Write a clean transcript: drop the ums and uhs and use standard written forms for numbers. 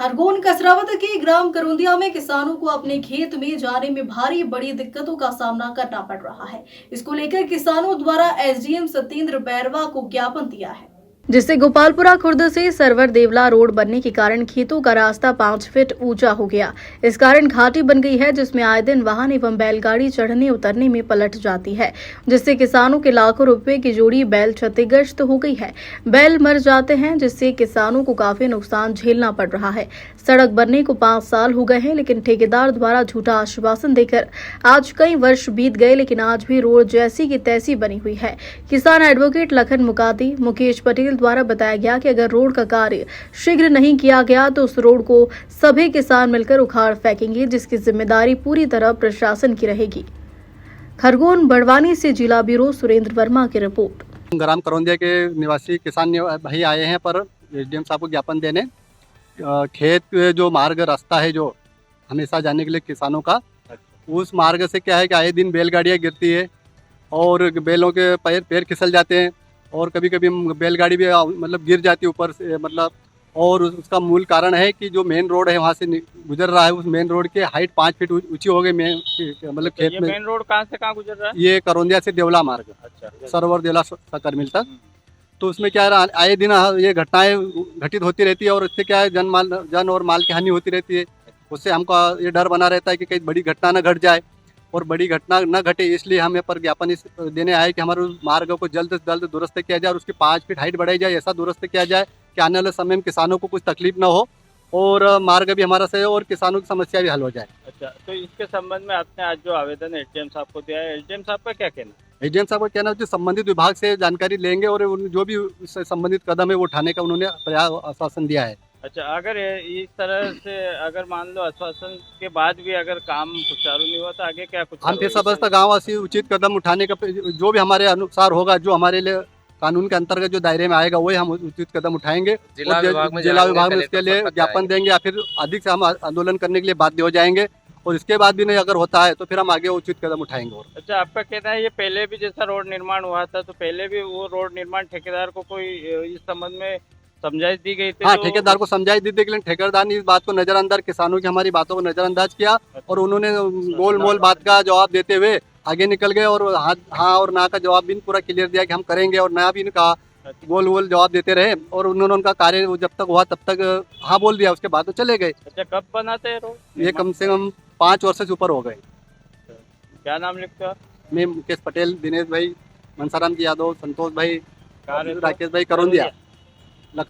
खरगोन कसरावत के ग्राम करोंदिया में किसानों को अपने खेत में जाने में भारी बड़ी दिक्कतों का सामना करना पड़ रहा है। इसको लेकर किसानों द्वारा एसडीएम सत्येंद्र बैरवा को ज्ञापन दिया है, जिससे गोपालपुरा खुर्द से सरवर देवला रोड बनने के कारण खेतों का रास्ता 5 फीट ऊंचा हो गया। इस कारण घाटी बन गई है, जिसमें आए दिन वाहन एवं बैलगाड़ी चढ़ने उतरने में पलट जाती है, जिससे किसानों के लाखों रुपए की जोड़ी बैल क्षतिग्रस्त हो गई है। बैल मर जाते हैं, जिससे किसानों को काफी नुकसान झेलना पड़ रहा है। सड़क बनने को 5 साल हो गए हैं, लेकिन ठेकेदार द्वारा झूठा आश्वासन देकर आज कई वर्ष बीत गए, लेकिन आज भी रोड जैसी की तैसी बनी हुई है। किसान एडवोकेट लखन मुकाती मुकेश पटेल द्वारा बताया गया कि अगर रोड का कार्य शीघ्र नहीं किया गया तो उस रोड को सभी किसान मिलकर उखाड़ फेंकेंगे, जिसकी जिम्मेदारी पूरी तरह प्रशासन की रहेगी। खरगोन बड़वानी से जिला ब्यूरो सुरेंद्र वर्मा की रिपोर्ट। ग्राम करौंदिया के निवासी किसान भाई आए हैं पर एसडीएम साहब को ज्ञापन देने। खेत जो मार्ग रास्ता है जो हमेशा जाने के लिए किसानों का, उस मार्ग से क्या है कि आए दिन बैलगाड़ियाँ गिरती है और बैलों के पैर फिसल जाते हैं और कभी कभी बैलगाड़ी भी मतलब गिर जाती है ऊपर से मतलब। और उसका मूल कारण है कि जो मेन रोड है वहाँ से गुजर रहा है, उस मेन रोड के हाइट 5 फीट ऊंची हो गई मतलब खेत में। मेन रोड कहाँ से कहाँ गुजर रहा है? ये करौंदिया से देवला मार्ग, अच्छा, सरवर देवला सकल मिल तक। तो उसमें क्या है आए दिन ये घटनाएं घटित होती रहती है और इससे क्या है जन और माल की हानि होती रहती है। उससे हमको ये डर बना रहता है कि कहीं बड़ी घटना न घट जाए और बड़ी घटना न घटे, इसलिए हमें पर ज्ञापन इस देने आए कि हमारे मार्ग को जल्द से जल्द दुरुस्त किया जाए और उसकी 5 फीट हाइट बढ़ाई जाए। ऐसा दुरुस्त किया जाए कि आने वाले समय में किसानों को कुछ तकलीफ न हो और मार्ग भी हमारा सही हो और किसानों की समस्या भी हल हो जाए। अच्छा, तो इसके संबंध में आपने आज जो आवेदन एसडीएम साहब को दिया है, एसडीएम साहब का क्या कहना है? एसडीएम साहब का कहना है कि संबंधित विभाग से जानकारी लेंगे और जो भी उससे संबंधित कदम है वो उठाने का उन्होंने आश्वासन दिया है। अच्छा, अगर इस तरह से अगर मान लो आश्वासन के बाद भी अगर काम सुचारू नहीं हुआ तो आगे क्या कुछ? हम फिर समस्त गाँववासी उचित कदम उठाने का जो भी हमारे अनुसार होगा, जो हमारे लिए कानून के अंतर्गत जो दायरे में आएगा वही हम उचित कदम उठाएंगे। जिला विभाग में उसके लिए ज्ञापन देंगे या फिर अधिक से हम आंदोलन करने के लिए बाध्य हो जाएंगे और इसके बाद भी नहीं अगर होता है तो फिर हम आगे उचित कदम उठाएंगे। और अच्छा, आपका कहना है ये पहले भी जैसा रोड निर्माण हुआ था तो पहले भी वो रोड निर्माण ठेकेदार को कोई इस संबंध में समझाइश दी गई थी? हाँ, ठेकेदार को समझाइश दी थी, लेकिन ठेकेदार ने इस बात को नजरअंदाज, किसानों की हमारी बातों को नजरअंदाज किया और उन्होंने गोल मोल बात का जवाब देते हुए आगे निकल गए और हाँ और ना का जवाब भी पूरा क्लियर दिया कि हम करेंगे और ना भी कहा, गोल जवाब देते रहे और उन्होंने उनका कार्य जब तक हुआ तब तक हाँ बोल दिया, उसके बाद तो चले गए। अच्छा, कब बनाते हैं रोड? ये कम से कम 5 वर्ष से ऊपर हो गए। क्या नाम लिखते हो? मैं मुकेश पटेल, दिनेश भाई, मनसाराम जी यादव, संतोष भाई, कहाँ रहते हो? राकेश भाई, करौंदिया।